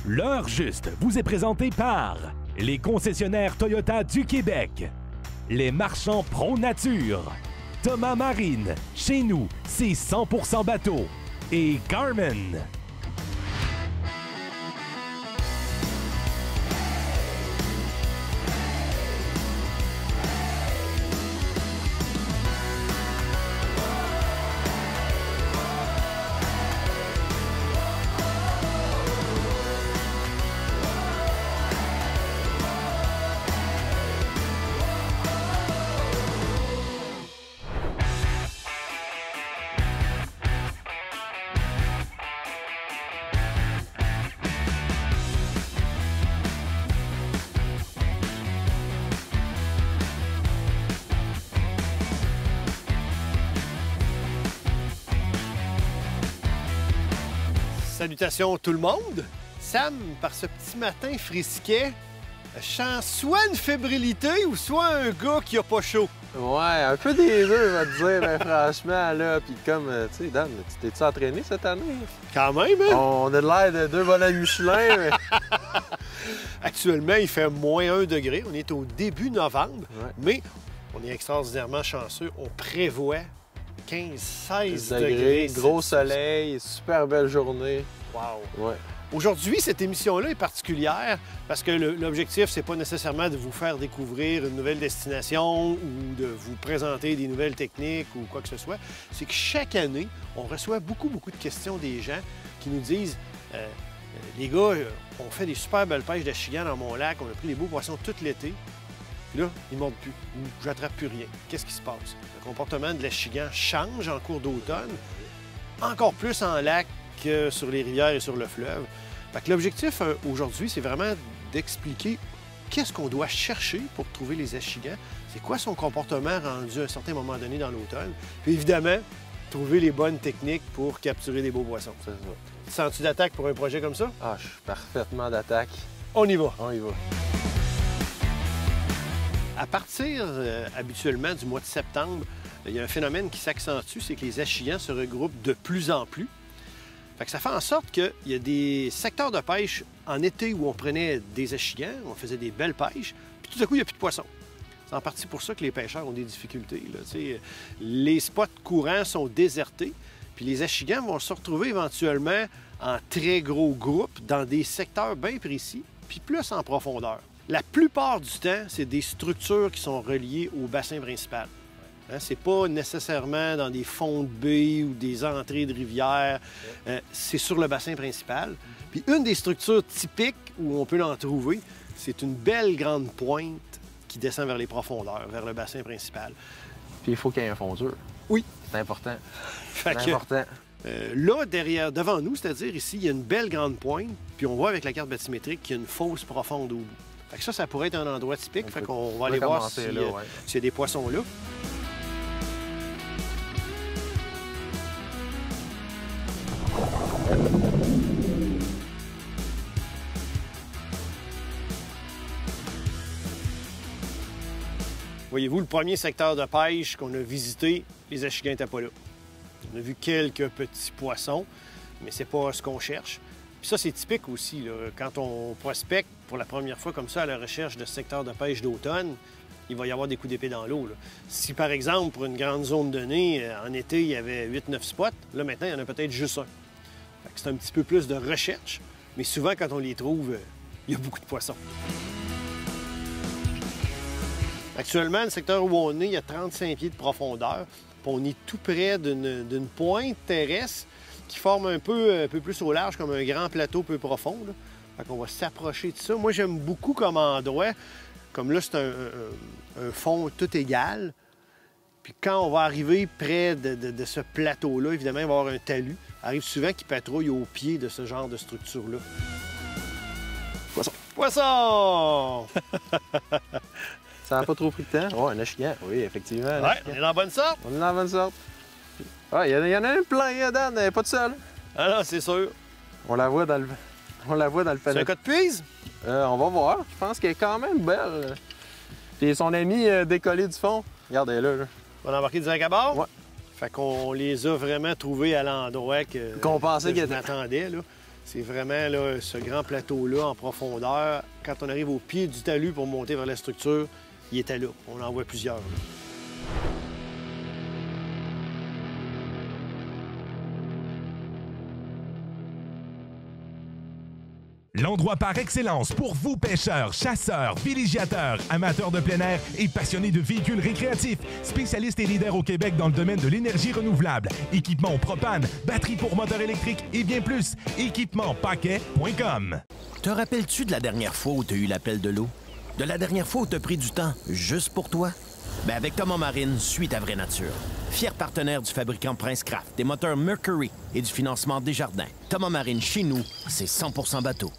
L'heure juste vous est présentée par les concessionnaires Toyota du Québec, les marchands Pro Nature, Thomas Marine, chez nous, c'est 100% bateau, et Garmin. Salutations tout le monde! Sam, par ce petit matin frisquet, je sens soit une fébrilité ou soit un gars qui a pas chaud. Ouais, un peu des deux, je vais te dire, ben, franchement, là. Puis comme, tu sais, Dan, tu t'es-tu entraîné cette année? Quand même, hein? On a de l'air de deux bonhommes Michelin, mais... Actuellement, il fait moins 1 degré. On est au début novembre, mais on est extraordinairement chanceux. On prévoit 15-16 degrés. Gros soleil, super belle journée. Wow! Ouais. Aujourd'hui, cette émission-là est particulière parce que l'objectif, c'est pas nécessairement de vous faire découvrir une nouvelle destination ou de vous présenter des nouvelles techniques ou quoi que ce soit. C'est que chaque année, on reçoit beaucoup de questions des gens qui nous disent les gars, on fait des super belles pêches d'achigan dans mon lac, on a pris des beaux poissons tout l'été. Puis là, ils ne mordent plus, ou j'attrape plus rien. Qu'est-ce qui se passe? Le comportement de l'achigan change en cours d'automne, encore plus en lac que sur les rivières et sur le fleuve. Fait que l'objectif aujourd'hui, c'est vraiment d'expliquer qu'est-ce qu'on doit chercher pour trouver les achigans, c'est quoi son comportement rendu à un certain moment donné dans l'automne, puis évidemment, trouver les bonnes techniques pour capturer des beaux poissons. C'est ça. Sens-tu d'attaque pour un projet comme ça? Ah, je suis parfaitement d'attaque. On y va! On y va. À partir, habituellement, du mois de septembre, il y a un phénomène qui s'accentue, c'est que les achigans se regroupent de plus en plus. Fait que ça fait en sorte qu'il y a des secteurs de pêche en été où on prenait des achigans, on faisait des belles pêches, puis tout à coup, il n'y a plus de poissons. C'est en partie pour ça que les pêcheurs ont des difficultés. Les spots courants sont désertés, puis les achigans vont se retrouver éventuellement en très gros groupes dans des secteurs bien précis, puis plus en profondeur. La plupart du temps, c'est des structures qui sont reliées au bassin principal. C'est pas nécessairement dans des fonds de baies ou des entrées de rivières. C'est sur le bassin principal. Puis une des structures typiques où on peut l'en trouver, c'est une belle grande pointe qui descend vers les profondeurs, vers le bassin principal. Puis il faut qu'il y ait un fond dur. Oui. C'est important. Fait C'est que, important. là, devant nous, c'est-à-dire ici, il y a une belle grande pointe, puis on voit avec la carte bathymétrique qu'il y a une fosse profonde au bout. Fait que ça pourrait être un endroit typique. Fait qu'on va aller voir s'il y a des poissons là. Voyez-vous, le premier secteur de pêche qu'on a visité, les achigans n'étaient pas là. On a vu quelques petits poissons, mais c'est pas ce qu'on cherche. Puis ça, c'est typique aussi, là. Quand on prospecte pour la première fois comme ça à la recherche de secteurs de pêche d'automne, il va y avoir des coups d'épée dans l'eau. Si, par exemple, pour une grande zone donnée, en été, il y avait 8-9 spots, là, maintenant, il y en a peut-être juste un. C'est un petit peu plus de recherche, mais souvent, quand on les trouve, il y a beaucoup de poissons. Actuellement, le secteur où on est, il y a 35 pieds de profondeur. Puis on est tout près d'une pointe terrestre qui forme un peu plus au large, comme un grand plateau peu profond. Là. Fait qu'on va s'approcher de ça. Moi, j'aime beaucoup comme endroit. Comme là, c'est un fond tout égal. Puis quand on va arriver près de ce plateau-là, évidemment, il va y avoir un talus. Il arrive souvent qu'il patrouille au pied de ce genre de structure-là. Poisson! Poisson! Ça n'a pas trop pris de temps? Oh, un achigan, oui, effectivement. Oui, on est dans la bonne sorte. On est dans la bonne sorte. Ah, il y en a un plein, Dan, elle n'est pas toute seule. Ah non, c'est sûr. On la voit dans le panneau. C'est un cas de puise? On va voir. Je pense qu'elle est quand même belle. Puis son ami décollé du fond. Regarde, elle est là. On a embarqué direct à bord? Ouais. Fait qu'on les a vraiment trouvés à l'endroit qu'on pensait qu'il attendait. C'est vraiment là, ce grand plateau-là en profondeur. Quand on arrive au pied du talus pour monter vers la structure, il était là. On en voit plusieurs. Là. L'endroit par excellence pour vous pêcheurs, chasseurs, villégiateurs, amateurs de plein air et passionnés de véhicules récréatifs. Spécialiste et leader au Québec dans le domaine de l'énergie renouvelable. Équipement propane, batterie pour moteur électrique et bien plus. Équipement-paquet.com. Te rappelles-tu de la dernière fois où tu as eu l'appel de l'eau? De la dernière fois où tu as pris du temps juste pour toi? Ben avec Thomas Marine, suis ta vraie nature. Fier partenaire du fabricant Princecraft, des moteurs Mercury et du financement Desjardins. Thomas Marine, chez nous, c'est 100% bateau.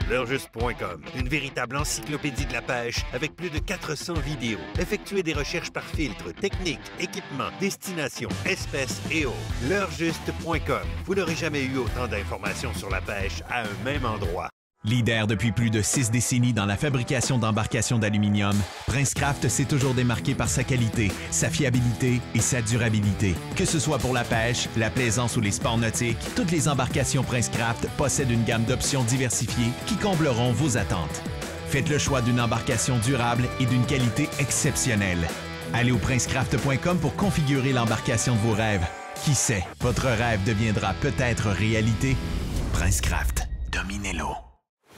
L'heurjuste.com, une véritable encyclopédie de la pêche avec plus de 400 vidéos. Effectuez des recherches par filtre, technique, équipement, destination, espèces et autres. L'heurjuste.com, vous n'aurez jamais eu autant d'informations sur la pêche à un même endroit. Leader depuis plus de 6 décennies dans la fabrication d'embarcations d'aluminium, Princecraft s'est toujours démarqué par sa qualité, sa fiabilité et sa durabilité. Que ce soit pour la pêche, la plaisance ou les sports nautiques, toutes les embarcations Princecraft possèdent une gamme d'options diversifiées qui combleront vos attentes. Faites le choix d'une embarcation durable et d'une qualité exceptionnelle. Allez au princecraft.com pour configurer l'embarcation de vos rêves. Qui sait, votre rêve deviendra peut-être réalité. Princecraft, dominez-l'eau.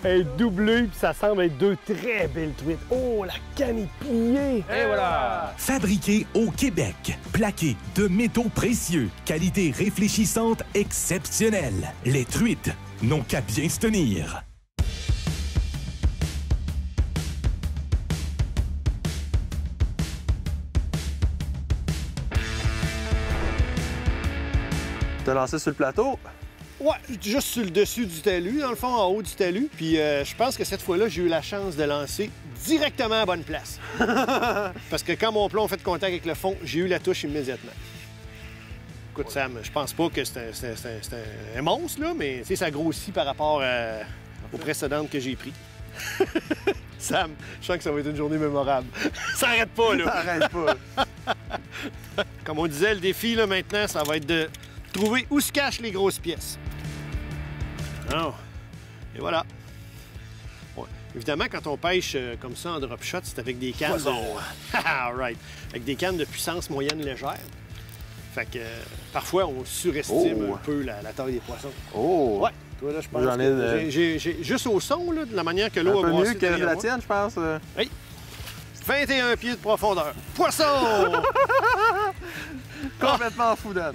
Elle est doublée, puis ça semble être deux très belles truites. Oh, la canne est pliée! Et voilà! Fabriqué au Québec, plaqué de métaux précieux, qualité réfléchissante exceptionnelle. Les truites n'ont qu'à bien se tenir. T'as lancé sur le plateau? Ouais, juste sur le dessus du talus, dans le fond, en haut du talus. Puis je pense que cette fois-là, j'ai eu la chance de lancer directement à la bonne place. Parce que quand mon plomb a fait contact avec le fond, j'ai eu la touche immédiatement. Écoute, Sam, je pense pas que c'est un monstre, là, mais ça grossit par rapport aux précédentes que j'ai pris. Sam, je sens que ça va être une journée mémorable. Ça arrête pas, là! Ça arrête pas! Comme on disait, le défi, là, maintenant, ça va être de trouver où se cachent les grosses pièces. Oh. Et voilà. Ouais. Évidemment, quand on pêche comme ça en drop shot, c'est avec des cannes All right. Avec des cannes de puissance moyenne légère. Fait que parfois, on surestime un peu la taille des poissons. Oh! Ouais. Toi, là, je pense J'en ai que j'ai juste au son, là, de la manière que un l'eau a peu brassé mieux que derrière la moi. tienne, je pense. Hey. 21 pieds de profondeur. Poisson! Complètement fou, Dan.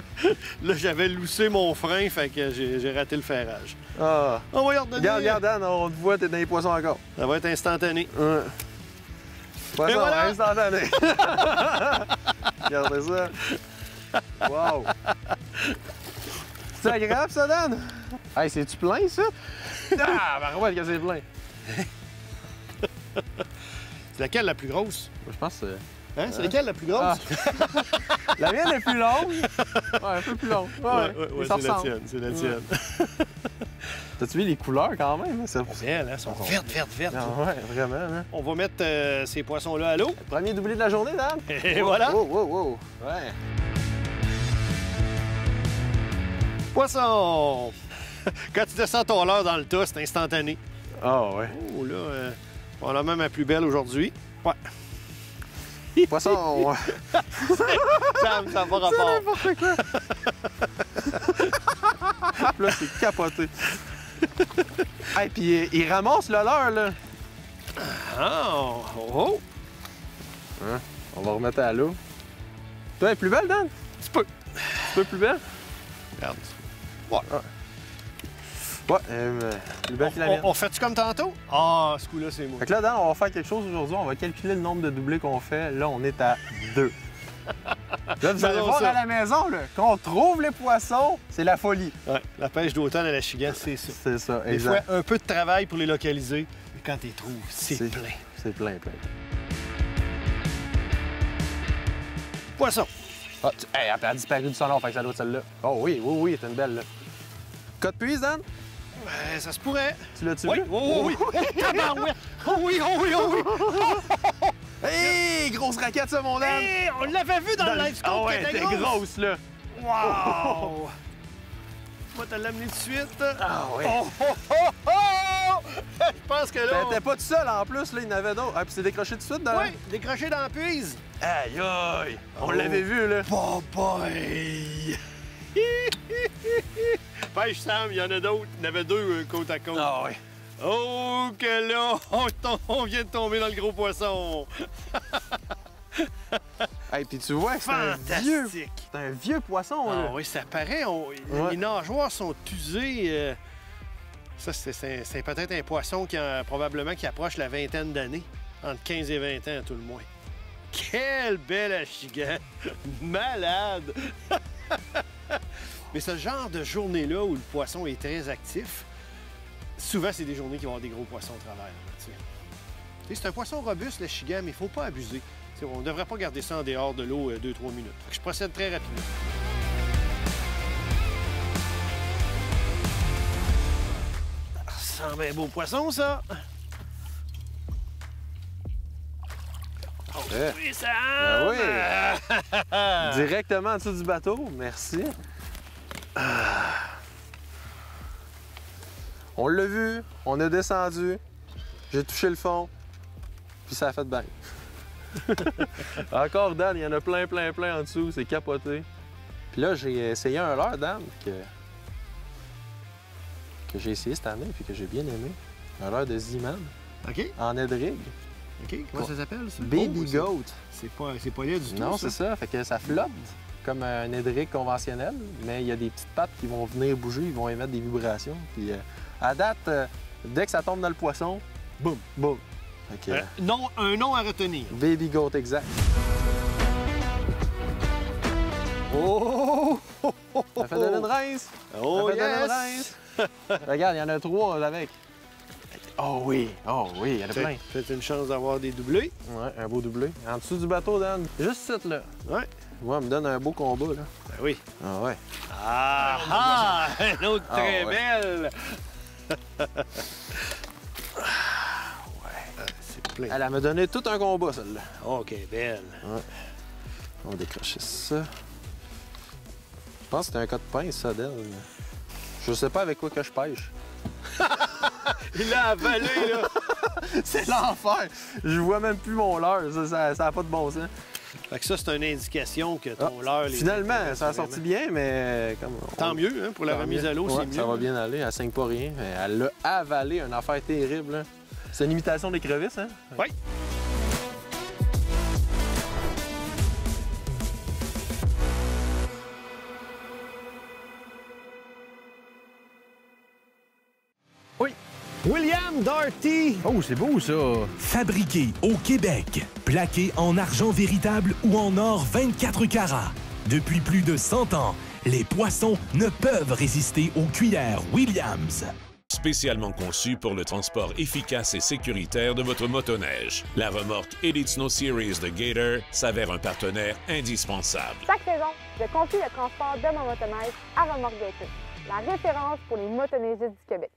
Là, j'avais loussé mon frein, fait que j'ai raté le ferrage. Ah. On va y redonner. Regarde, Dan, on te voit, t'es dans les poissons encore. Ça va être instantané. Ouais. Poisson, voilà. instantané. Regardez ça. Wow. C'est agréable, ça, Dan? Hey, c'est-tu plein, ça? Ah, ben ouais, que c'est plein. C'est laquelle la plus grosse? Je pense que c'est... Hein? C'est laquelle la plus grosse? Ah. La mienne est plus longue. Ouais, un peu plus longue. Ouais, ça c'est la ressemble. tienne, c'est la tienne. T'as-tu vu les couleurs quand même? Hein? Elles, hein, sont vertes. Ah, ouais, vraiment. Hein? On va mettre ces poissons-là à l'eau. Premier doublé de la journée, Dan. Et voilà. Wow. Ouais. Poisson! Quand tu descends ton leurre dans le tas, c'est instantané. Ah, ouais. Oh là, on a même la plus belle aujourd'hui. Ouais. Poisson. Ça n'a pas rapport. N'importe quoi. Là, c'est capoté. Hey, puis il ramasse le leurre, là. Oh! Hein? On va remettre à l'eau. Toi, elle est plus belle, Dan? Tu peux. Un peu plus belle? Regarde. Ouais. Ouais, plus belle que la mienne. On fait-tu comme tantôt? Ah, ce coup-là, c'est moi. Fait que là, Dan, on va faire quelque chose aujourd'hui. On va calculer le nombre de doublés qu'on fait. Là, on est à 2. Là, vous allez voir ça. à la maison, là, quand on trouve les poissons, c'est la folie. Ouais, la pêche d'automne à la Chigan, c'est ça. C'est ça, Des exact. fois, un peu de travail pour les localiser, mais quand tu les trouves, c'est plein. C'est plein. Poisson. Ah, hey, elle a disparu du sonore, fait que ça doit être celle-là. Oh oui, c'est une belle, là. Code puise, Dan? Ben, ça se pourrait. Tu l'as-tu Oui, vu? oui. Tabarouette. Oh oui. Hey, grosse raquette, ça, mon Dan! Hey, on l'avait vu dans le live scope. Ah ouais, qui était t'es grosse, là. Wow! Moi, te l'amener tout de suite. Ah oui. Oh, oh, oh, oh! Je pense que là... T'étais pas tout seul en plus, là, il y en avait d'autres. Ah, puis c'est décroché tout de suite dans... Oui, décroché dans la puise. Aïe aïe! On Oh. l'avait vu, là. Bye-bye! Pêche Sam, il y en a d'autres. Il y en avait deux côte à côte. Ah oui. Oh, que là, on vient de tomber dans le gros poisson. Hey, puis tu vois que c'est un vieux... Fantastique. C'est un vieux poisson, Ah là. oui, ça paraît. Ouais. Les nageoires sont usées. Ça, c'est peut-être un poisson probablement qui approche la vingtaine d'années. Entre 15 et 20 ans, à tout le moins. Quel bel achigan! Malade! Mais ce genre de journée-là où le poisson est très actif, souvent, c'est des journées qui vont avoir des gros poissons au travers. Tu sais, c'est un poisson robuste, le chigan, mais il ne faut pas abuser. Tu sais, on ne devrait pas garder ça en dehors de l'eau 2-3 minutes. Fait que je procède très rapidement. Ça ressemble à un beau poisson, ça! Oh, oui, Sam! Ben oui. Directement en dessous du bateau. Merci. Ah. On l'a vu, on a descendu, j'ai touché le fond, puis ça a fait bang. Encore, Dan, il y en a plein en dessous, c'est capoté. Puis là, j'ai essayé un leurre, Dan, que j'ai essayé cette année, puis que j'ai bien aimé. Un leurre de Z-Man, OK, en Edrig. OK. Comment ça s'appelle, ça? Baby Oh, Goat. c'est pas laid du tout, Non, c'est ça, fait que ça flotte comme un Edrig conventionnel, mais il y a des petites pattes qui vont venir bouger, ils vont émettre des vibrations. Puis à date, dès que ça tombe dans le poisson, boum, boum. Fait que, Non, un nom à retenir. Baby Goat exact. Oh! Ça fait donner une rince! Oh, Ça fait donner une yes! rince! Regarde, il y en a 3 avec. Oh oui, il y en a plein. Peut-être une chance d'avoir des doublés. Ouais, un beau doublé. En dessous du bateau, Dan. Juste cette là. Ouais. Moi, me donne un beau combat, là. Ben oui. Ah ouais. Ah! Une autre très Ah, ouais. belle! C'est plein. Elle m'a donné tout un combat, celle-là. OK, belle. On va décrocher ça. Je pense que c'était un cas de pince, ça, d'elle. Je sais pas avec quoi que je pêche. Il l'a avalé, là! C'est l'enfer! Je vois même plus mon leurre. Ça a pas de bon sens. Fait que ça, c'est une indication que ton leurre... les Finalement, intéresse ça a sorti vraiment. bien, mais... comme Tant mieux, hein, pour la Tant remise mieux. à l'eau, Ouais, c'est mieux. ça va bien aller. Elle saigne pas rien. Elle l'a avalé, une affaire terrible. Hein. C'est une imitation des crevisses, hein? Oui. William Darty! Oh, c'est beau ça! Fabriqué au Québec, plaqué en argent véritable ou en or 24 carats. Depuis plus de 100 ans, les poissons ne peuvent résister aux cuillères Williams. Spécialement conçu pour le transport efficace et sécuritaire de votre motoneige, la remorque Elite Snow Series de Gator s'avère un partenaire indispensable. Chaque saison, je confie le transport de mon motoneige à Remorque Gator, la référence pour les motoneigistes du Québec.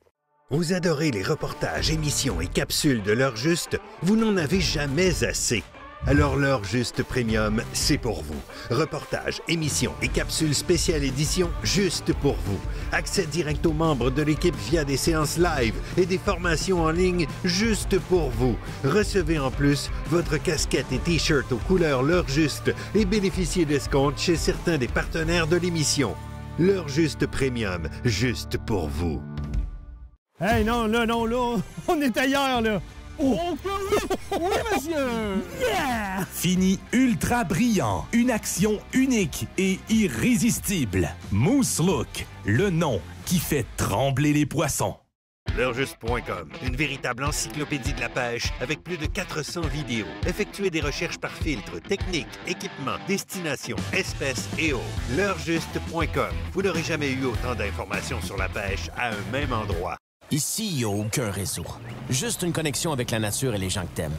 Vous adorez les reportages, émissions et capsules de l'heure juste? Vous n'en avez jamais assez. Alors l'heure juste premium, c'est pour vous. Reportages, émissions et capsules spéciales édition juste pour vous. Accès direct aux membres de l'équipe via des séances live et des formations en ligne juste pour vous. Recevez en plus votre casquette et t-shirt aux couleurs l'heure juste et bénéficiez d'escomptes chez certains des partenaires de l'émission. L'heure juste premium, juste pour vous. Hey, non, là, on est ailleurs, là. Oh, oui, monsieur! Yeah! Fini ultra brillant, une action unique et irrésistible. Moose Look, le nom qui fait trembler les poissons. L'heurjuste.com, une véritable encyclopédie de la pêche avec plus de 400 vidéos. Effectuez des recherches par filtre, technique, équipement, destination, espèces et eau. L'heurjuste.com, vous n'aurez jamais eu autant d'informations sur la pêche à un même endroit. Ici, il n'y a aucun réseau. Juste une connexion avec la nature et les gens que t'aimes.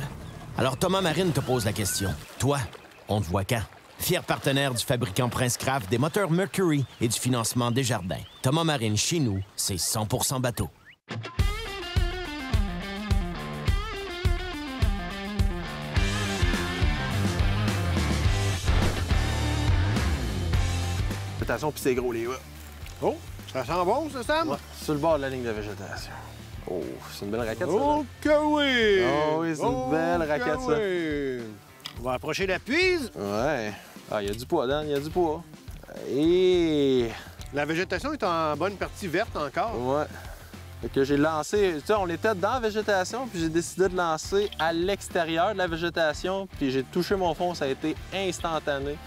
Alors Thomas Marine te pose la question. Toi, on te voit quand? Fier partenaire du fabricant Prince Craft, des moteurs Mercury et du financement Desjardins. Thomas Marine, chez nous, c'est 100% bateau. Attention, puis c'est gros, les gars. Oh, Ça sent bon, ça, Sam? Ouais, sur le bord de la ligne de végétation. Oh, c'est une belle raquette, Oh que oui! Oh oui, c'est une belle raquette, ça. Oui. On va approcher la puise. Ouais. Ah, il y a du poids, Dan, il y a du poids. Et... La végétation est en bonne partie verte encore. Ouais. Fait que j'ai lancé... Tu sais, on était dans la végétation, puis j'ai décidé de lancer à l'extérieur de la végétation, puis j'ai touché mon fond, ça a été instantané.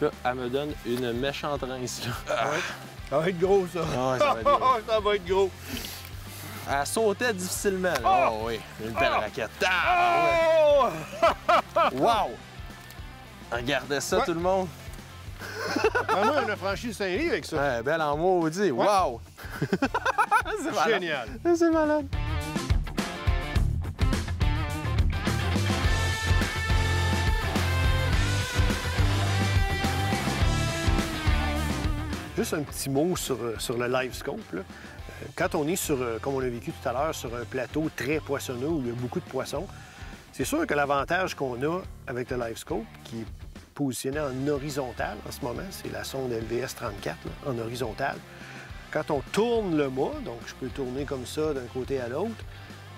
Là, elle me donne une méchante rince, là. Ça va être gros, ça. Ouais, ça va être gros. Ça va être gros. Elle sautait difficilement, là. Oh oui, une belle raquette. Oh! Wow! Regardez ça, Ouais. tout le monde. Vraiment, on a franchi le Saint-Louis avec ça. Ouais, belle en maudit. Ouais. Wow! C'est malade. Génial. C'est malade. Juste un petit mot sur le live scope. Là. Quand on est sur, comme on l'a vécu tout à l'heure, sur un plateau très poissonneux où il y a beaucoup de poissons, c'est sûr que l'avantage qu'on a avec le live scope, qui est positionné en horizontal en ce moment, c'est la sonde LVS 34 là, en horizontal. Quand on tourne le mât, donc je peux tourner comme ça d'un côté à l'autre,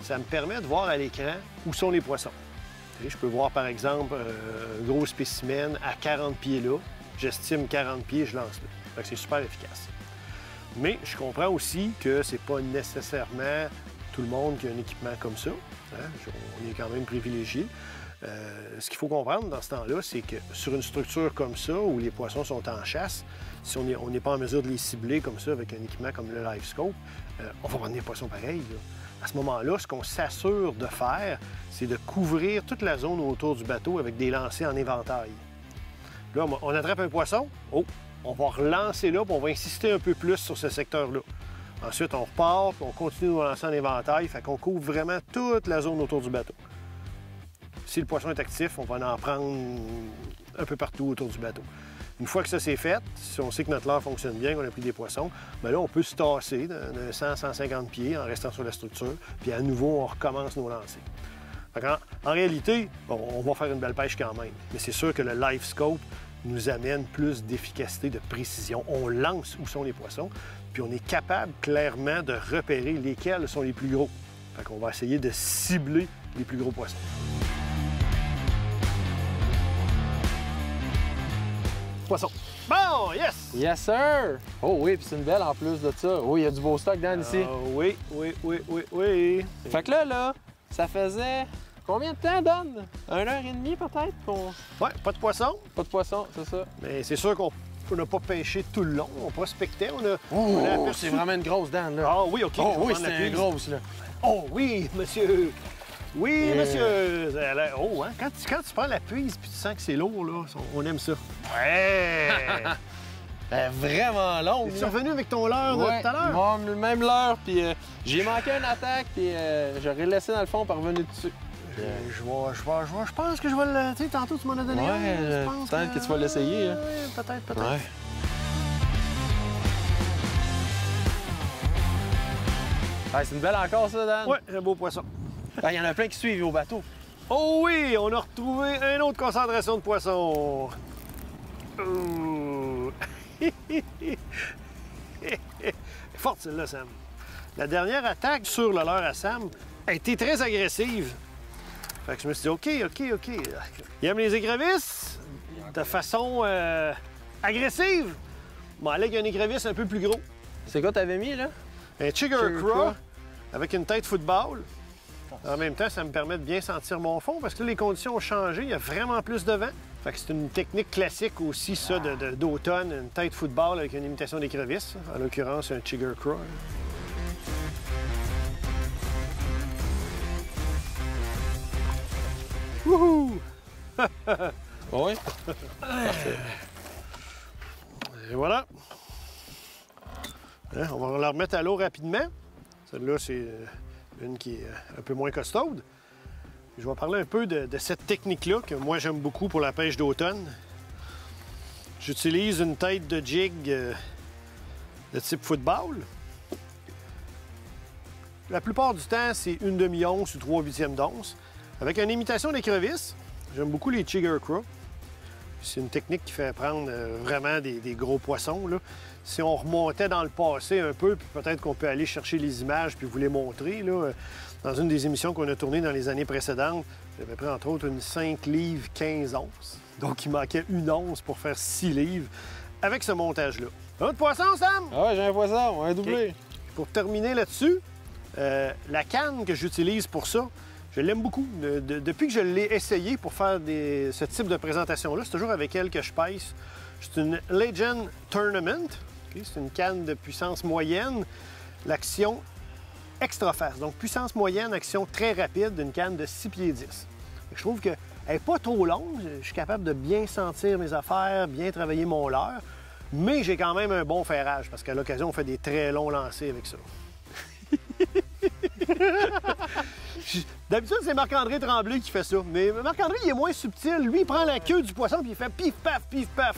ça me permet de voir à l'écran où sont les poissons. Et je peux voir par exemple un gros spécimen à 40 pieds là, j'estime 40 pieds, je lance là. Fait que c'est super efficace. Mais je comprends aussi que c'est pas nécessairement tout le monde qui a un équipement comme ça. Hein? On est quand même privilégié. Ce qu'il faut comprendre dans ce temps-là, c'est que sur une structure comme ça, où les poissons sont en chasse, si on n'est pas en mesure de les cibler comme ça avec un équipement comme le Live Scope, on va prendre des poissons pareils. Là. À ce moment-là, ce qu'on s'assure de faire, c'est de couvrir toute la zone autour du bateau avec des lancers en éventail. Là, on attrape un poisson, on va relancer là, puis on va insister un peu plus sur ce secteur-là. Ensuite, on repart, puis on continue de lancer en éventail, fait qu'on couvre vraiment toute la zone autour du bateau. Si le poisson est actif, on va en prendre un peu partout autour du bateau. Une fois que ça c'est fait, si on sait que notre leurre fonctionne bien, qu'on a pris des poissons, bien là, on peut se tasser de 100-150 pieds en restant sur la structure, puis à nouveau, on recommence nos lancers. En réalité, on va faire une belle pêche quand même, mais c'est sûr que le Live Scope nous amène plus d'efficacité, de précision. On lance où sont les poissons, puis on est capable clairement de repérer lesquels sont les plus gros. Fait qu'on va essayer de cibler les plus gros poissons. Poisson. Bon, yes! Yes, sir! Oh oui, puis c'est une belle en plus de ça. Oui, il y a du beau stock, Dan, ici. Oui. Fait que là, ça faisait combien de temps, Dan? 1h30 peut-être? Ouais, pas de poisson. Pas de poisson, c'est ça. Mais c'est sûr qu'on n'a pas pêché tout le long. On prospectait. On a aperçu... c'est vraiment une grosse, Dan, là. Ah oui, OK. Oh oui, c'est une grosse, là. Oh oui, monsieur. Oui, monsieur. Oh, hein? Quand tu prends la puise puis tu sens que c'est lourd, là, on aime ça. Ouais! Elle est vraiment longue. Es-tu revenu avec ton leurre de tout à l'heure? Bon, le même leurre, puis j'ai manqué une attaque, puis j'aurais laissé dans le fond par revenu dessus. Je pense que je vais le... Tu sais, tantôt, tu m'en as donné un. Ouais, peut-être que tu vas l'essayer. Hein. Oui, peut-être. Ouais. Ouais, c'est une belle encore, ça, Dan? Ouais, un beau poisson. Il y en a plein qui suivent au bateau. Oh oui, on a retrouvé une autre concentration de poissons. Oh. Forte celle-là, Sam. La dernière attaque sur le leurre à Sam a été très agressive. Fait que je me suis dit, OK. Il aime les écrevisses de façon agressive. Bon, là, il y a un écrevisse un peu plus gros. C'est quoi t'avais mis, là? Un Chigger Craw avec une tête football. En même temps, ça me permet de bien sentir mon fond parce que là, les conditions ont changé. Il y a vraiment plus de vent. Fait que c'est une technique classique aussi, ça, d'automne, une tête football avec une imitation d'écrevisse. En l'occurrence, un Chigger Craw. Wouhou! Oui. Parfait. Et voilà. Hein, on va la remettre à l'eau rapidement. Celle-là, c'est une qui est un peu moins costaude. Je vais parler un peu de cette technique-là que moi j'aime beaucoup pour la pêche d'automne. J'utilise une tête de jig de type football. La plupart du temps, c'est une demi-once ou 3/8 d'once. Avec une imitation d'écrevisse. J'aime beaucoup les Chigger Craw. C'est une technique qui fait prendre vraiment des gros poissons, là. Si on remontait dans le passé un peu, puis peut-être qu'on peut aller chercher les images puis vous les montrer, là, dans une des émissions qu'on a tournées dans les années précédentes, j'avais pris entre autres une 5 livres 15 onces. Donc il manquait une once pour faire 6 livres avec ce montage-là. Un autre poisson, Sam? Ah ouais, j'ai un poisson, un doublé. Okay. Pour terminer là-dessus, la canne que j'utilise pour ça, je l'aime beaucoup. Depuis que je l'ai essayé pour faire ce type de présentation-là, c'est toujours avec elle que je pêche. C'est une Legend Tournament. Okay? C'est une canne de puissance moyenne. L'action extra fast. Donc, puissance moyenne, action très rapide d'une canne de 6 pieds 10. Je trouve qu'elle n'est pas trop longue. Je suis capable de bien sentir mes affaires, bien travailler mon leurre. Mais j'ai quand même un bon ferrage parce qu'à l'occasion, on fait des très longs lancers avec ça. D'habitude, c'est Marc-André Tremblay qui fait ça. Mais Marc-André, il est moins subtil. Lui, il prend la queue du poisson puis il fait pif-paf, pif-paf.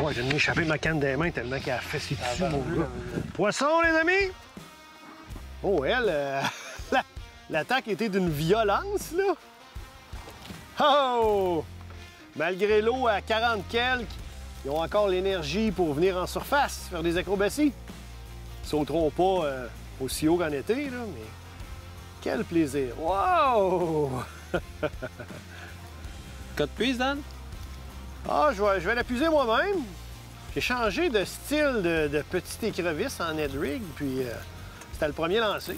Ouais, j'ai échappé ma canne des mains tellement qu'elle a fait ses dessus, mon gars. Poisson, les amis! Oh, elle, l'attaque était d'une violence, là. Oh! Malgré l'eau à 40 quelques, ils ont encore l'énergie pour venir en surface, faire des acrobaties. Ils sauteront pas aussi haut qu'en été, là, mais quel plaisir! Wow! Code puise, Dan? Ah, je vais l'appuyer moi-même. J'ai changé de style de petite écrevisse en head rig, puis c'était le premier lancé.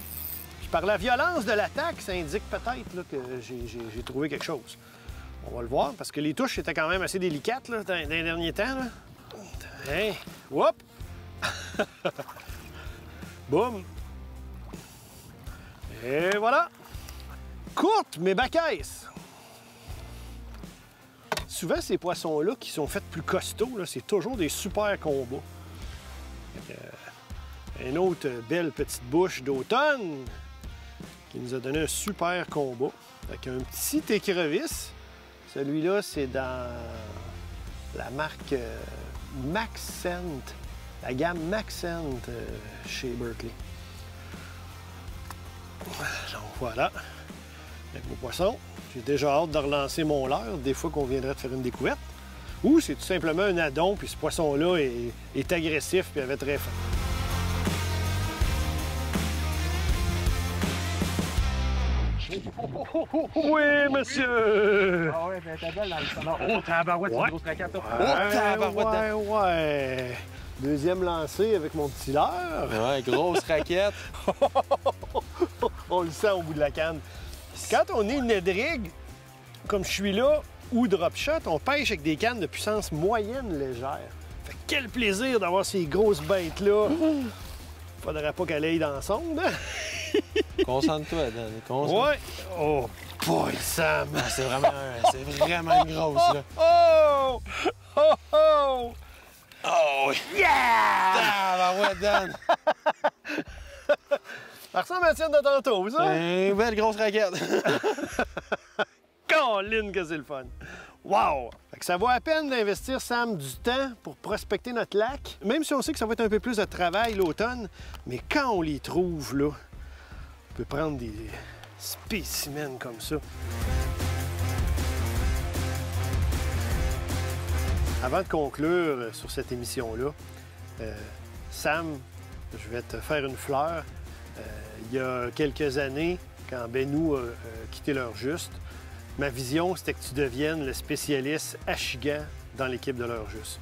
Puis par la violence de l'attaque, ça indique peut-être là, que j'ai trouvé quelque chose. On va le voir, parce que les touches étaient quand même assez délicates là, dans les derniers temps. Là. Hey! Whoop! Boum! Et voilà! Courte, mais bacaisse! Souvent, ces poissons-là qui sont faits plus costauds, c'est toujours des super combats. Une autre belle petite bouche d'automne qui nous a donné un super combat. Avec un petit écrevisse. Celui-là, c'est dans la marque Maxent, la gamme Maxent chez Berkley. Donc voilà, avec mon poisson. J'ai déjà hâte de relancer mon leurre des fois qu'on viendrait de faire une découverte. Ou c'est tout simplement un addon, puis ce poisson-là est agressif puis avait très faim. Oui, monsieur! Ah ouais, mais t'es belle dans le salon. Oh, tabarouette, c'est une grosse raquette. Oh, tabarouette! Ouais. Deuxième lancé avec mon petit leurre. Ouais, grosse raquette. On le sent au bout de la canne. Quand on est une rig, comme je suis là, ou drop shot, on pêche avec des cannes de puissance moyenne légère. Fait quel plaisir d'avoir ces grosses bêtes-là. Faudrait pas qu'elle aille dans la sonde. Concentre-toi, Dan. Concentre-toi. Ouais. Oh, boy, Sam. Ah, c'est vraiment une grosse, là. Oh! Oh! Oh! Oh! Yeah! Ah, ben ouais, Dan. Ça ressemble à la tienne de tantôt, ça? Une belle grosse raquette. Colline que c'est le fun! Wow! Fait que ça vaut à peine d'investir, Sam, du temps pour prospecter notre lac, même si on sait que ça va être un peu plus de travail l'automne, mais quand on les trouve, là, on peut prendre des spécimens comme ça. Avant de conclure sur cette émission-là, Sam, je vais te faire une fleur. Il y a quelques années, quand Benou a quitté l'heure juste, ma vision, c'était que tu deviennes le spécialiste achigan dans l'équipe de l'heure juste.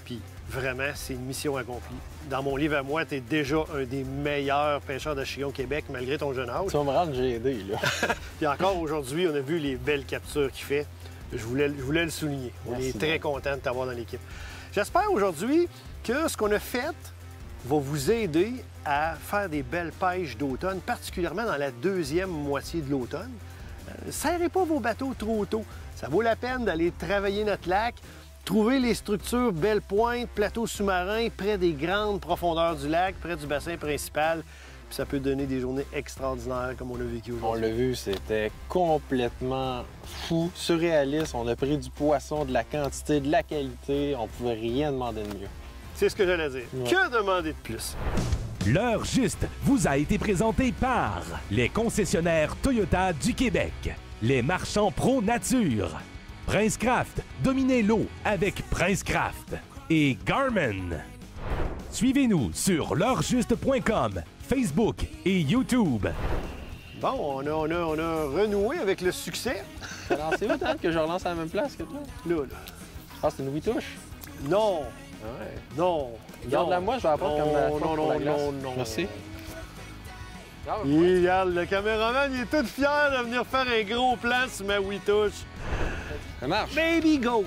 Puis, Vraiment, c'est une mission accomplie. Dans mon livre à moi, tu es déjà un des meilleurs pêcheurs d'achillon au Québec, malgré ton jeune âge. Tu vas me rendre GD, là. Puis encore aujourd'hui, on a vu les belles captures qu'il fait. Je voulais le souligner. On est très content de t'avoir dans l'équipe. J'espère aujourd'hui que ce qu'on a fait va vous aider à faire des belles pêches d'automne, particulièrement dans la deuxième moitié de l'automne. Serrez pas vos bateaux trop tôt. Ça vaut la peine d'aller travailler notre lac, trouver les structures belles pointes, plateaux sous-marins près des grandes profondeurs du lac, près du bassin principal. Puis ça peut donner des journées extraordinaires comme on l'a vécu aujourd'hui. On l'a vu, c'était complètement fou, surréaliste. On a pris du poisson, de la quantité, de la qualité. On pouvait rien demander de mieux. C'est ce que j'allais dire. Ouais. Que demander de plus? L'heure juste vous a été présentée par les concessionnaires Toyota du Québec, les marchands Pro Nature, Princecraft, dominez l'eau avec Princecraft et Garmin. Suivez-nous sur l'heurejuste.com, Facebook et YouTube. Bon, on a renoué avec le succès. C'est vous, que je relance à la même place que toi? Là. Ah, c'est une oui-touche? Non. Ouais. Non. Garde-la moi, je vais apprendre comme la force pour la glace. Non. Merci. Regarde, le caméraman, il est tout fier de venir faire un gros plan sur ma oui-touche. Ça marche. Baby goat.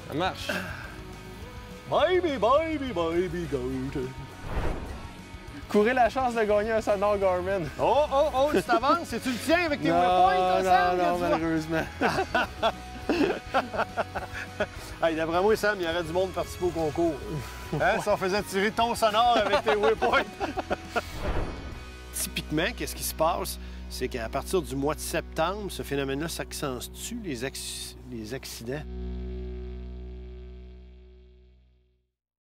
Ça marche. Baby goat. Courez la chance de gagner un sonore Garmin. Oh, tu t'avances et tu le tiens avec tes waypoints, Sam? Non, malheureusement. Hey, d'après moi, Sam, il y aurait du monde participer au concours. Hein, si on faisait tirer ton sonore avec tes waypoints. Typiquement, qu'est-ce qui se passe? C'est qu'à partir du mois de septembre, ce phénomène-là s'accentue, les accidents.